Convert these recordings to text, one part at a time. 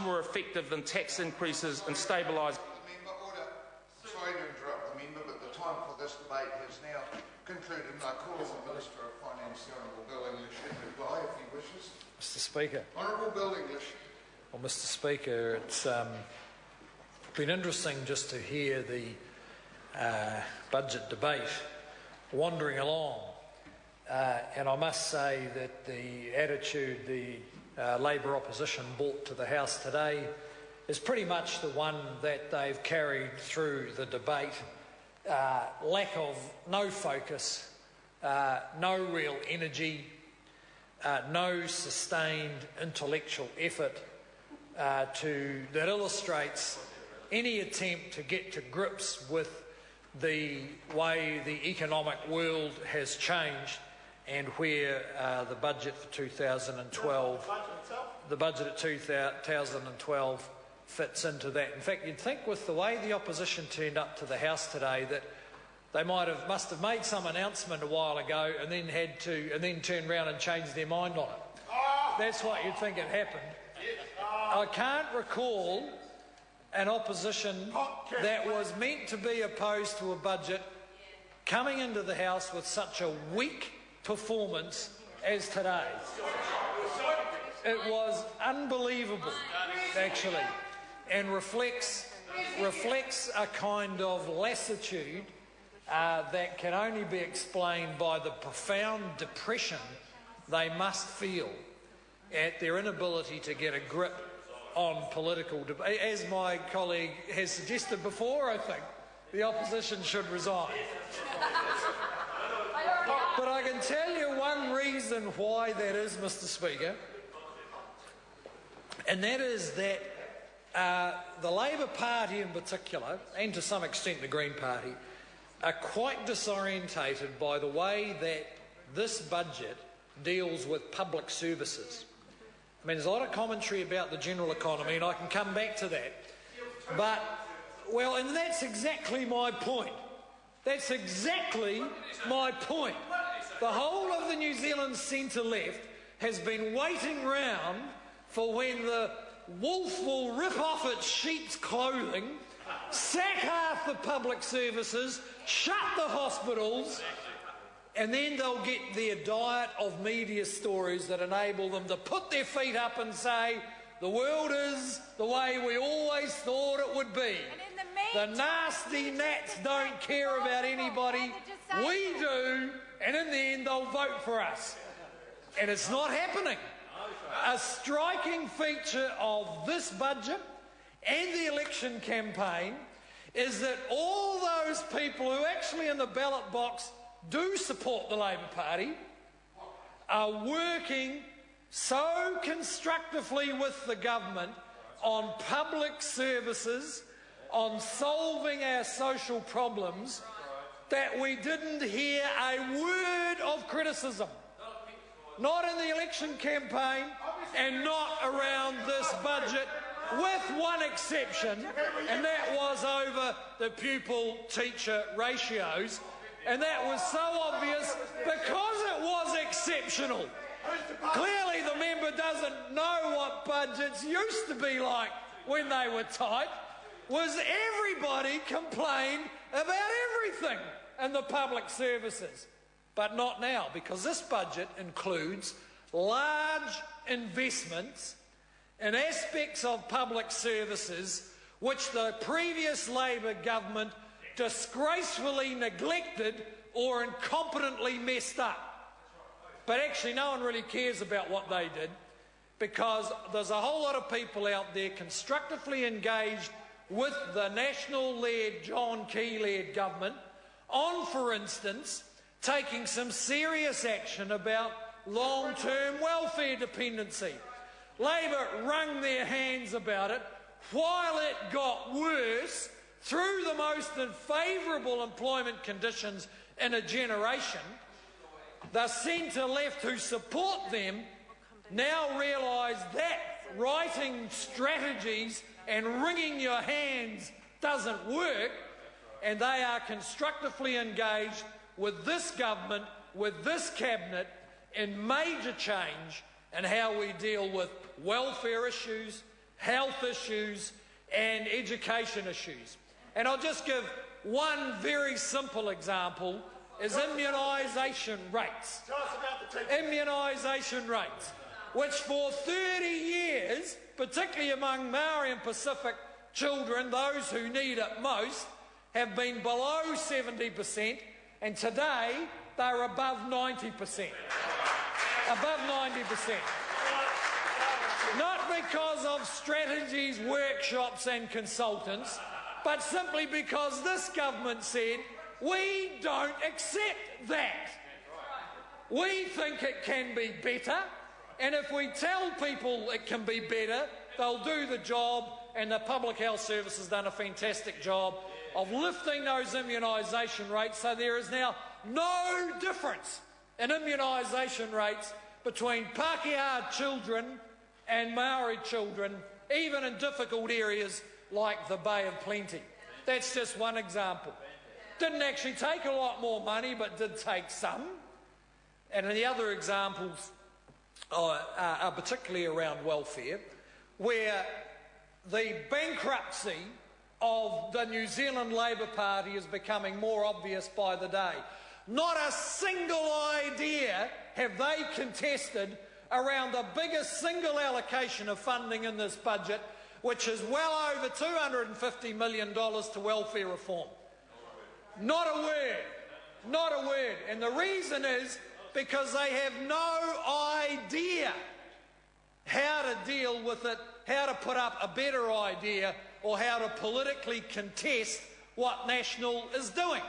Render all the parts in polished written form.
more effective than tax increases and stabilising. Member, order. Sorry to interrupt the member, but the time for this debate has now concluded, and I call on the Minister of Finance, the Honourable Bill English, to reply if he wishes. Mr. Speaker. Honourable Bill English. Well, Mr. Speaker, it's been interesting just to hear the budget debate wandering along, and I must say that the attitude the Labour opposition brought to the House today is pretty much the one that they've carried through the debate. Lack of no focus, no real energy, no sustained intellectual effort that illustrates any attempt to get to grips with the way the economic world has changed and where the budget for 2012, the budget of 2012 fits into that. In fact, you'd think with the way the opposition turned up to the House today that they must have made some announcement a while ago and then turned around and changed their mind on it. That's what you'd think had happened. I can't recall an opposition that was meant to be opposed to a budget coming into the House with such a weak performance as today. It was unbelievable, actually, and reflects a kind of lassitude that can only be explained by the profound depression they must feel at their inability to get a grip on political debate. As my colleague has suggested before, I think the opposition should resign. But I can tell you one reason why that is, Mr. Speaker, and that is that the Labour Party in particular, and to some extent the Green Party, are quite disorientated by the way that this budget deals with public services. I mean, there's a lot of commentary about the general economy, and I can come back to that. But, well, and that's exactly my point. That's exactly my point. The whole of the New Zealand centre-left has been waiting round for when the wolf will rip off its sheep's clothing, sack half the public services, shut the hospitals, and then they'll get their diet of media stories that enable them to put their feet up and say, the world is the way we always thought it would be. The nasty gnats don't care about anybody. We do, and in the end they'll vote for us. And it's not happening. A striking feature of this budget and the election campaign is that all those people who actually in the ballot box do support the Labour Party are working so constructively with the government on public services, on solving our social problems, that we didn't hear a word of criticism. Not in the election campaign and not around this budget, with one exception, and that was over the pupil-teacher ratios. And that was so obvious because it was exceptional. Clearly the member doesn't know what budgets used to be like when they were tight. Was everybody complained about everything in the public services. But not now, because this budget includes large investments in aspects of public services which the previous Labour government disgracefully neglected or incompetently messed up. But actually no one really cares about what they did, because there's a whole lot of people out there constructively engaged with the National-led, John Key-led government on, for instance, taking some serious action about long-term welfare dependency. Labor wrung their hands about it while it got worse through the most unfavourable employment conditions in a generation. The centre-left who support them now realise that writing strategies and wringing your hands doesn't work, and they are constructively engaged with this government, with this cabinet, in major change in how we deal with welfare issues health issues and education issues. And I'll just give one very simple example, is immunisation rates. Tell us about the teachers. Immunisation rates, which for 30 years, particularly among Maori and Pacific children, those who need it most, have been below 70%, and today they're above 90%. Above 90%. Not because of strategies, workshops and consultants, but simply because this government said, we don't accept that. We think it can be better, and if we tell people it can be better, they'll do the job, and the Public Health Service has done a fantastic job of lifting those immunisation rates, so there is now no difference in immunisation rates between Pākehā children and Maori children, even in difficult areas like the Bay of Plenty. That's just one example. Didn't actually take a lot more money, but did take some. And the other examples are particularly around welfare, where the bankruptcy of the New Zealand Labour Party is becoming more obvious by the day. Not a single idea have they contested around the biggest single allocation of funding in this budget, which is well over $250 million to welfare reform. Not a word. Not a word. And the reason is because they have no idea how to deal with it, how to put up a better idea, or how to politically contest what National is doing.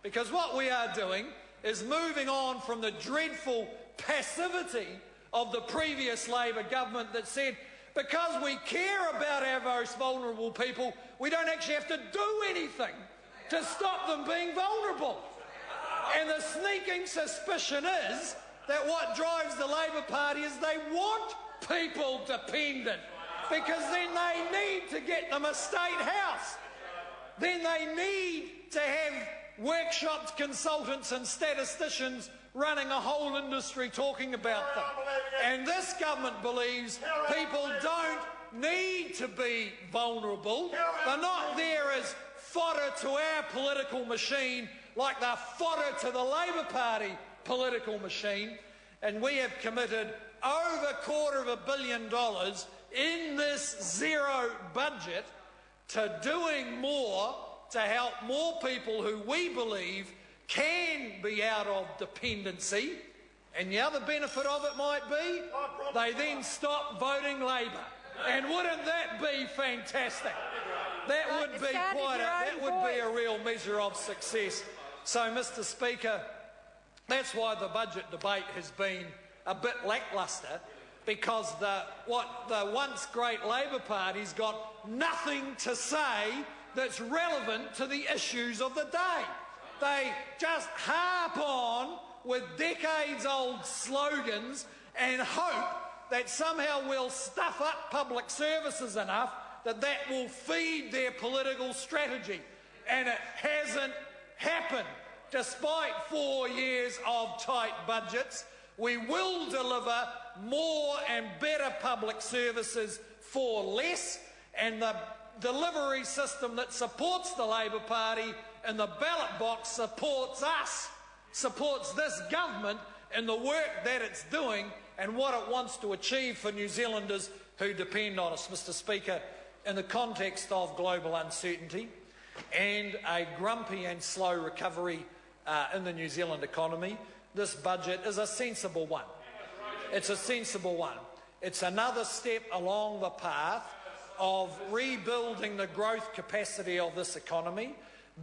Because what we are doing is moving on from the dreadful passivity of the previous Labor government that said, because we care about our most vulnerable people, we don't actually have to do anything to stop them being vulnerable. And the sneaking suspicion is that what drives the Labor Party is they want people dependent, because then they need to get them a state house. Then they need to have workshops, consultants and statisticians running a whole industry talking about them. And this government believes people don't need to be vulnerable. They're not there as fodder to our political machine like they're fodder to the Labor Party political machine. And we have committed over $250 million in this zero budget to doing more to help more people who we believe can be out of dependency. And the other benefit of it might be they then stop voting Labor. And wouldn't that be fantastic? That would be a real measure of success. So, Mr. Speaker, that's why the budget debate has been a bit lacklustre, because the once great Labor Party's got nothing to say that's relevant to the issues of the day. They just harp on with decades-old slogans and hope that somehow we'll stuff up public services enough that that will feed their political strategy. And it hasn't happened. Despite 4 years of tight budgets, we will deliver more and better public services for less, and the delivery system that supports the Labor Party in the ballot box supports us, supports this government in the work that it's doing and what it wants to achieve for New Zealanders who depend on us. Mr. Speaker, in the context of global uncertainty and a grumpy and slow recovery in the New Zealand economy, this budget is a sensible one. It's a sensible one. It's another step along the path of rebuilding the growth capacity of this economy,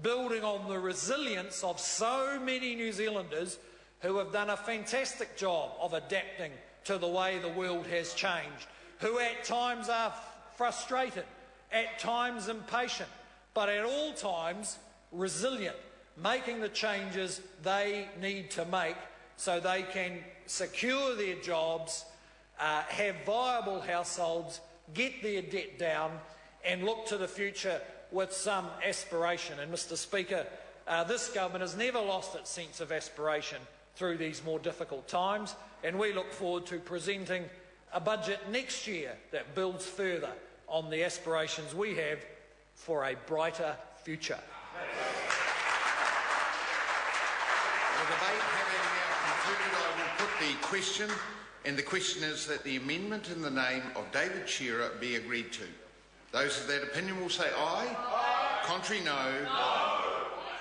building on the resilience of so many New Zealanders who have done a fantastic job of adapting to the way the world has changed, who at times are frustrated, at times impatient, but at all times resilient, making the changes they need to make so they can secure their jobs, have viable households, get their debt down and look to the future with some aspiration. And Mr. Speaker, this government has never lost its sense of aspiration through these more difficult times, and we look forward to presenting a budget next year that builds further on the aspirations we have for a brighter future. The debate having now concluded, I will put the question, and the question is that the amendment in the name of David Shearer be agreed to. Those of that opinion will say aye. Aye. Contrary, no. No.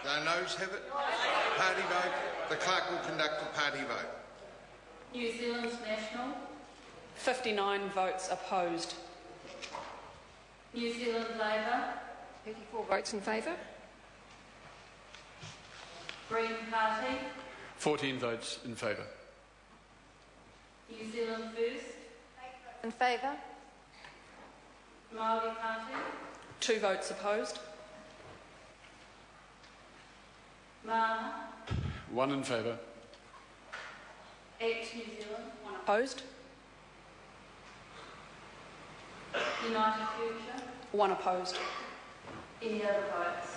The noes have it. Party vote. The clerk will conduct a party vote. New Zealand National. 59 votes opposed. New Zealand Labour. 34 votes in favour. Green Party. 14 votes in favour. New Zealand First. In favour. Māori Party. 2 votes opposed. Mana. 1 in favour. Act New Zealand. 1 opposed. United Future. 1 opposed. Any other votes?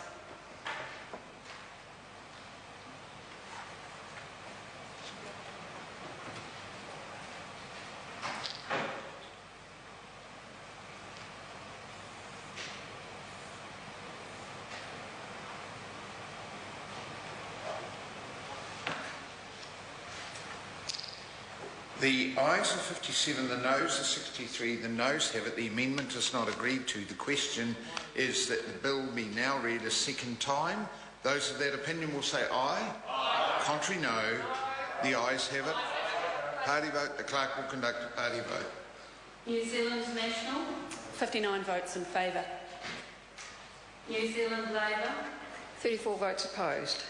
The ayes are 57, the noes are 63. The noes have it. The amendment is not agreed to. The question is that the bill be now read a second time. Those of that opinion will say aye. Aye. Contrary, no. The ayes have it. Party vote. The clerk will conduct a party vote. New Zealand National. 59 votes in favour. New Zealand Labour. 34 votes opposed.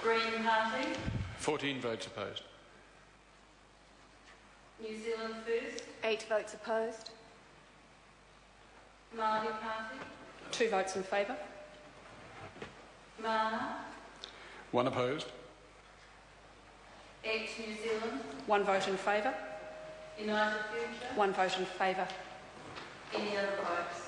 Green Party. 14 votes opposed. New Zealand First. 8 votes opposed. Māori Party. 2 votes in favour. Mana. 1 opposed. Act New Zealand. 1 vote in favour. United Future. 1 vote in favour. Any other votes?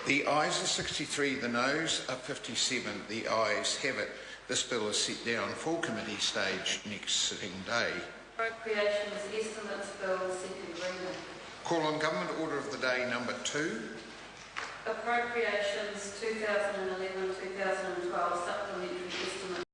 The ayes are 63, the noes are 57. The ayes have it. This bill is set down for committee stage next sitting day. Appropriations Estimates Bill, second reading. Call on Government Order of the Day number 2. Appropriations 2011-2012 supplementary